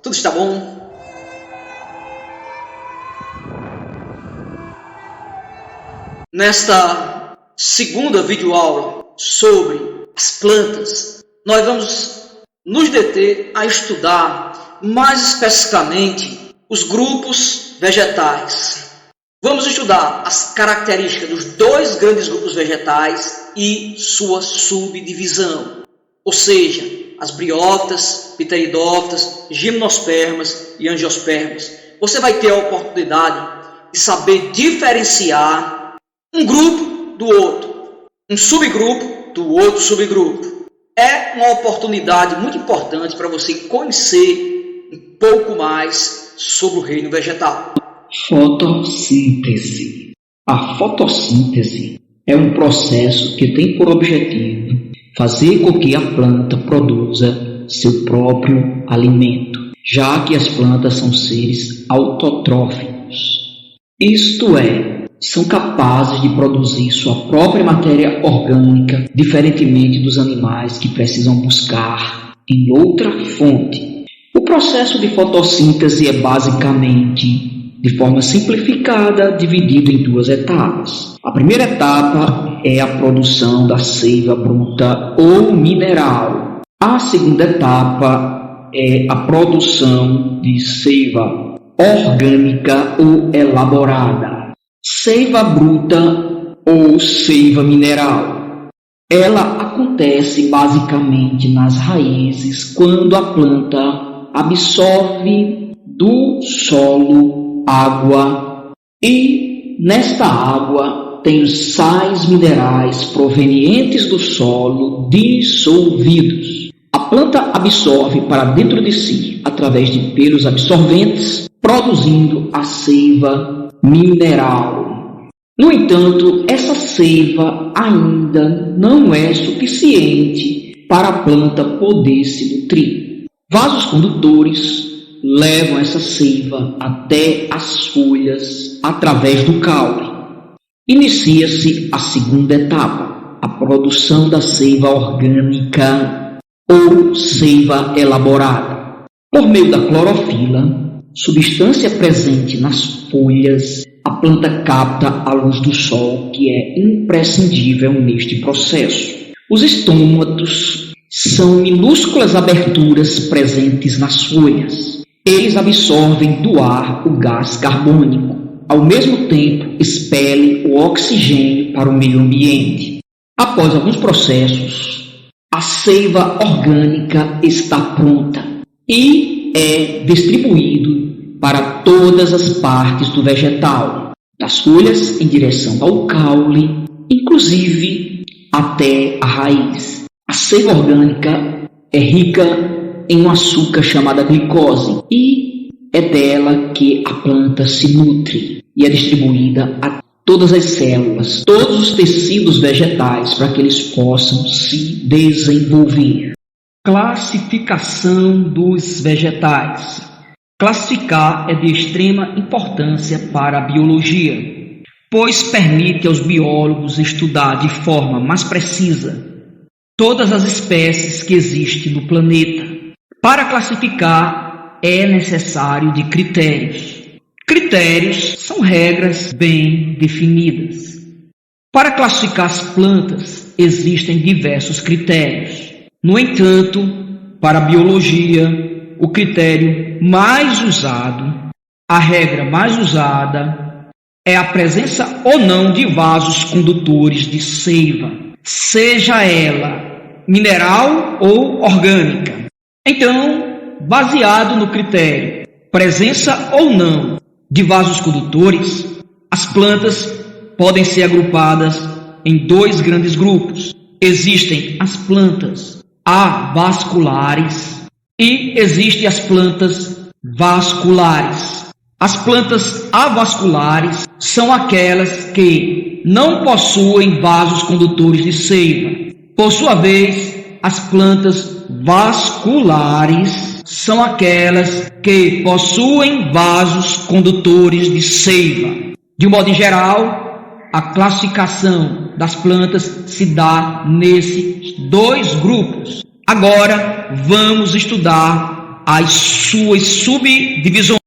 Tudo está bom? Nesta segunda videoaula sobre as plantas, nós vamos nos deter a estudar mais especificamente os grupos vegetais. Vamos estudar as características dos dois grandes grupos vegetais e sua subdivisão, ou seja, as briófitas, pteridófitas, gimnospermas e angiospermas. Você vai ter a oportunidade de saber diferenciar um grupo do outro, um subgrupo do outro subgrupo. É uma oportunidade muito importante para você conhecer um pouco mais sobre o reino vegetal. Fotossíntese. A fotossíntese é um processo que tem por objetivo fazer com que a planta produza seu próprio alimento, já que as plantas são seres autotróficos. Isto é, são capazes de produzir sua própria matéria orgânica, diferentemente dos animais que precisam buscar em outra fonte. O processo de fotossíntese é basicamente, de forma simplificada, dividido em duas etapas. A primeira etapa é a produção da seiva bruta ou mineral. A segunda etapa é a produção de seiva orgânica ou elaborada. Seiva bruta ou seiva mineral. Ela acontece basicamente nas raízes quando a planta absorve do solo água e nesta água tem os sais minerais provenientes do solo dissolvidos. A planta absorve para dentro de si através de pelos absorventes, produzindo a seiva mineral. No entanto, essa seiva ainda não é suficiente para a planta poder se nutrir. Vasos condutores levam essa seiva até as folhas através do caule. Inicia-se a segunda etapa, a produção da seiva orgânica ou seiva elaborada. Por meio da clorofila, substância presente nas folhas, a planta capta a luz do sol, que é imprescindível neste processo. Os estômatos são minúsculas aberturas presentes nas folhas. Eles absorvem do ar o gás carbônico, ao mesmo tempo expelem o oxigênio para o meio ambiente. Após alguns processos, a seiva orgânica está pronta e é distribuído para todas as partes do vegetal, das folhas em direção ao caule, inclusive até a raiz. A seiva orgânica é rica em um açúcar chamado glicose e é dela que a planta se nutre e é distribuída a todas as células, todos os tecidos vegetais para que eles possam se desenvolver. Classificação dos vegetais. Classificar é de extrema importância para a biologia, pois permite aos biólogos estudar de forma mais precisa todas as espécies que existem no planeta. Para classificar, é necessário de critérios. Critérios são regras bem definidas. Para classificar as plantas, existem diversos critérios. No entanto, para a biologia, o critério mais usado, a regra mais usada, é a presença ou não de vasos condutores de seiva, seja ela mineral ou orgânica. Então, baseado no critério presença ou não de vasos condutores, as plantas podem ser agrupadas em dois grandes grupos. Existem as plantas avasculares e existem as plantas vasculares. As plantas avasculares são aquelas que não possuem vasos condutores de seiva. Por sua vez, as plantas vasculares são aquelas que possuem vasos condutores de seiva. De um modo geral, a classificação das plantas se dá nesses dois grupos. Agora, vamos estudar as suas subdivisões.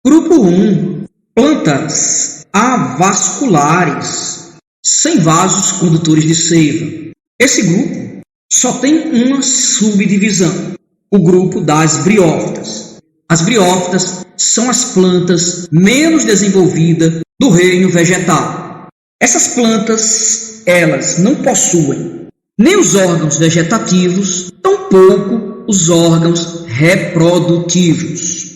Grupo 1. Plantas avasculares, sem vasos condutores de seiva. Esse grupo só tem uma subdivisão, o grupo das briófitas. As briófitas são as plantas menos desenvolvidas do reino vegetal. Essas plantas, elas não possuem nem os órgãos vegetativos, tampouco os órgãos reprodutivos.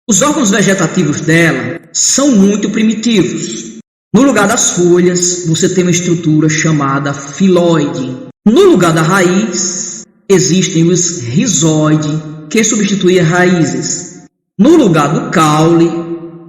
Os órgãos vegetativos dela são muito primitivos. No lugar das folhas, você tem uma estrutura chamada filóide. No lugar da raiz, existem os rizóides, que substituem as raízes. No lugar do caule,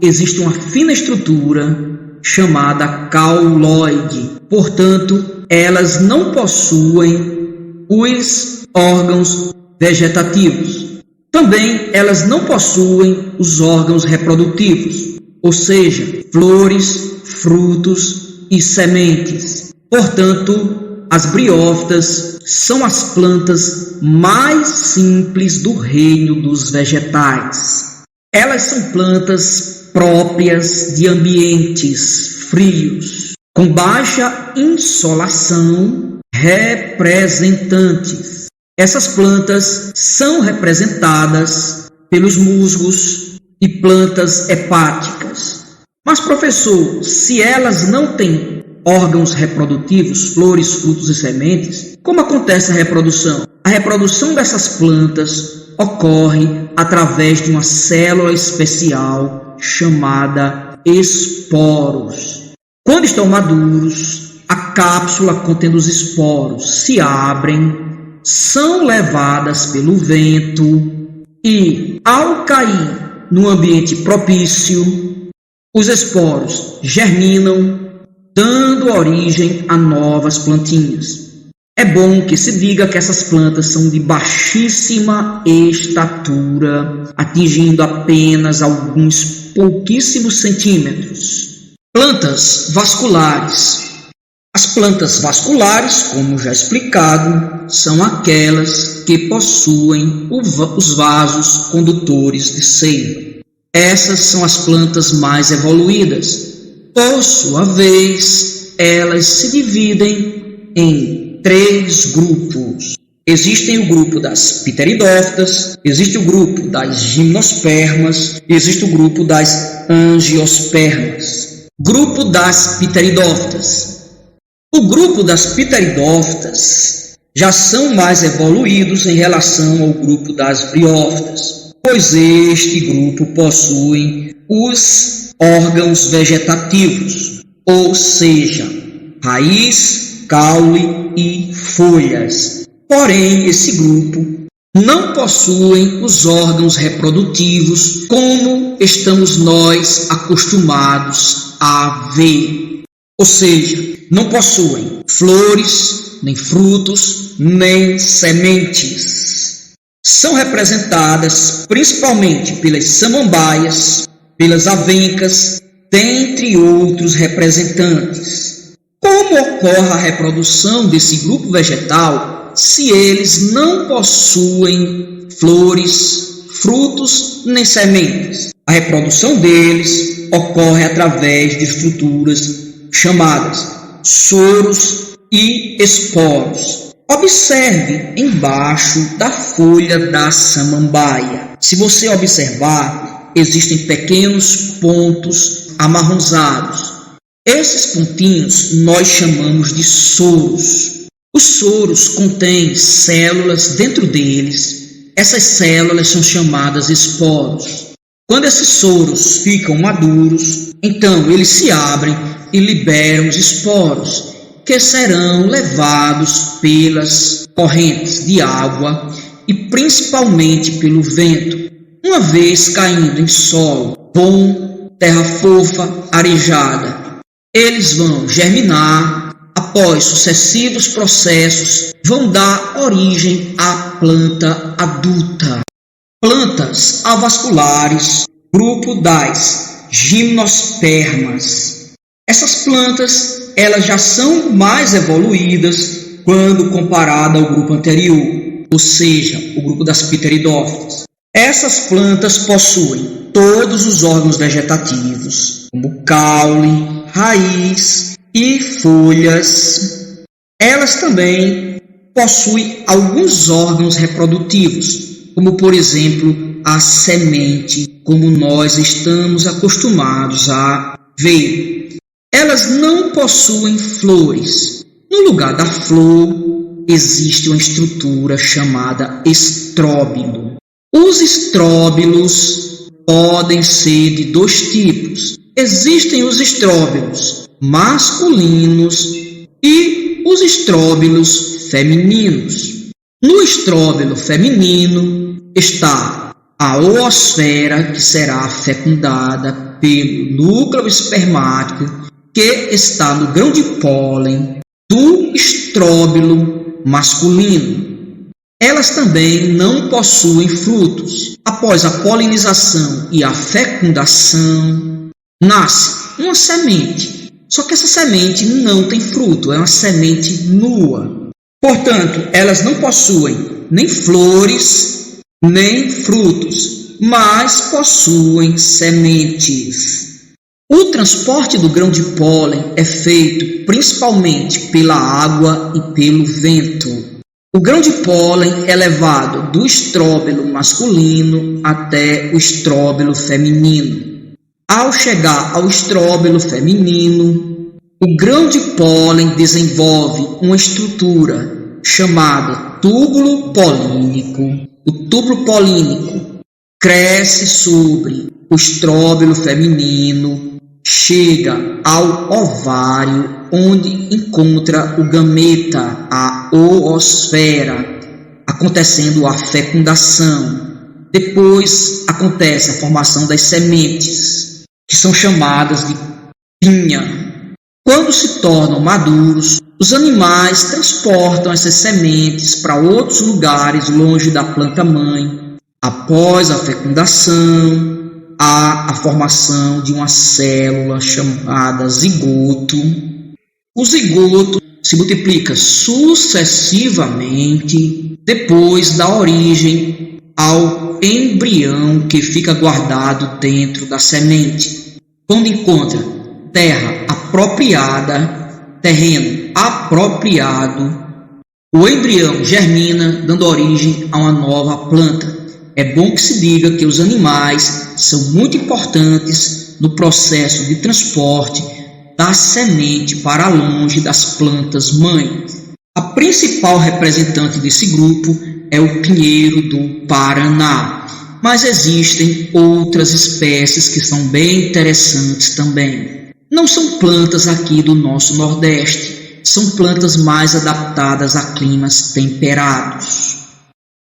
existe uma fina estrutura chamada cauloide. Portanto, elas não possuem os órgãos vegetativos. Também elas não possuem os órgãos reprodutivos, ou seja, flores, frutos e sementes. Portanto, as briófitas são as plantas mais simples do reino dos vegetais. Elas são plantas próprias de ambientes frios, com baixa insolação, representantes. Essas plantas são representadas pelos musgos e plantas hepáticas. Mas, professor, se elas não têm órgãos reprodutivos, flores, frutos e sementes, como acontece a reprodução? A reprodução dessas plantas ocorre através de uma célula especial chamada esporos. Quando estão maduros, a cápsula contendo os esporos se abrem, são levadas pelo vento e, ao cair num ambiente propício, os esporos germinam, dando origem a novas plantinhas. É bom que se diga que essas plantas são de baixíssima estatura, atingindo apenas alguns pouquíssimos centímetros. Plantas vasculares. As plantas vasculares, como já explicado, são aquelas que possuem os vasos condutores de seiva. Essas são as plantas mais evoluídas. Por sua vez, elas se dividem em 3 grupos. Existem o grupo das pteridófitas, existe o grupo das gimnospermas, existe o grupo das angiospermas. Grupo das pteridófitas. O grupo das pteridófitas já são mais evoluídos em relação ao grupo das briófitas, pois este grupo possui os órgãos vegetativos, ou seja, raiz, caule e folhas. Porém, esse grupo não possui os órgãos reprodutivos como estamos nós acostumados a ver. Ou seja, não possuem flores, nem frutos, nem sementes. São representadas principalmente pelas samambaias, pelas avencas, dentre outros representantes. Como ocorre a reprodução desse grupo vegetal se eles não possuem flores, frutos, nem sementes? A reprodução deles ocorre através de estruturas chamadas soros e esporos. Observe embaixo da folha da samambaia. Se você observar, existem pequenos pontos amarronzados. Esses pontinhos nós chamamos de soros. Os soros contêm células dentro deles. Essas células são chamadas esporos. Quando esses soros ficam maduros, então eles se abrem e liberam os esporos, que serão levados pelas correntes de água e principalmente pelo vento, uma vez caindo em solo bom, terra fofa, arejada. Eles vão germinar, após sucessivos processos, vão dar origem à planta adulta. Plantas avasculares, grupo das gimnospermas. Essas plantas, elas já são mais evoluídas quando comparada ao grupo anterior, ou seja, o grupo das pteridófitas. Essas plantas possuem todos os órgãos vegetativos, como caule, raiz e folhas. Elas também possuem alguns órgãos reprodutivos, como por exemplo a semente, como nós estamos acostumados a ver. Elas não possuem flores. No lugar da flor, existe uma estrutura chamada estróbilo. Os estróbilos podem ser de dois tipos. Existem os estróbilos masculinos e os estróbilos femininos. No estróbilo feminino está a oosfera, que será fecundada pelo núcleo espermático, que está no grão de pólen do estróbilo masculino. Elas também não possuem frutos. Após a polinização e a fecundação, nasce uma semente. Só que essa semente não tem fruto, é uma semente nua. Portanto, elas não possuem nem flores, nem frutos, mas possuem sementes. O transporte do grão de pólen é feito principalmente pela água e pelo vento. O grão de pólen é levado do estróbilo masculino até o estróbilo feminino. Ao chegar ao estróbilo feminino, o grão de pólen desenvolve uma estrutura chamada túbulo polínico. O túbulo polínico cresce sobre o estróbilo feminino, chega ao ovário, onde encontra o gameta, a oosfera, acontecendo a fecundação. Depois acontece a formação das sementes, que são chamadas de pinha. Quando se tornam maduros, os animais transportam essas sementes para outros lugares longe da planta-mãe. Após a fecundação, há a formação de uma célula chamada zigoto. O zigoto se multiplica sucessivamente, depois dá origem ao embrião que fica guardado dentro da semente. Quando encontra terra apropriada, terreno apropriado, o embrião germina, dando origem a uma nova planta. É bom que se diga que os animais são muito importantes no processo de transporte da semente para longe das plantas mãe. A principal representante desse grupo é o pinheiro do Paraná, mas existem outras espécies que são bem interessantes também. Não são plantas aqui do nosso Nordeste, são plantas mais adaptadas a climas temperados.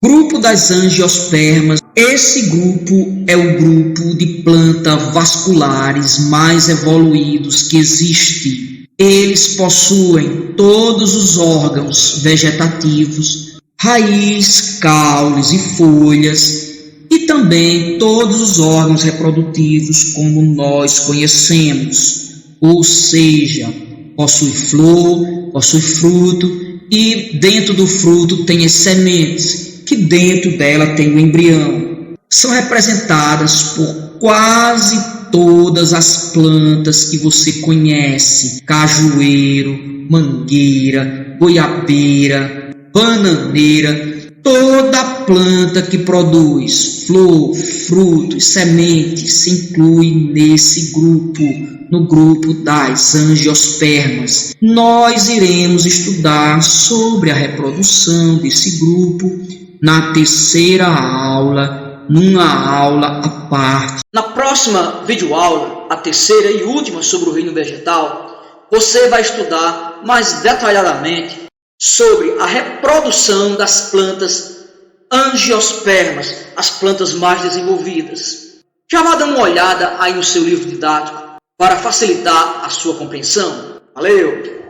Grupo das angiospermas. Esse grupo é o grupo de plantas vasculares mais evoluídos que existe. Eles possuem todos os órgãos vegetativos, raiz, caules e folhas, e também todos os órgãos reprodutivos como nós conhecemos. Ou seja, possui flor, possui fruto, e dentro do fruto tem as sementes, que dentro dela tem o embrião. São representadas por quase todas as plantas que você conhece: cajueiro, mangueira, goiabeira, bananeira. Toda planta que produz flor, frutos, sementes se inclui nesse grupo, no grupo das angiospermas. Nós iremos estudar sobre a reprodução desse grupo na terceira aula, numa aula à parte. Na próxima videoaula, a terceira e última sobre o reino vegetal, você vai estudar mais detalhadamente sobre a reprodução das plantas angiospermas, as plantas mais desenvolvidas. Já vá dando uma olhada aí no seu livro didático para facilitar a sua compreensão. Valeu!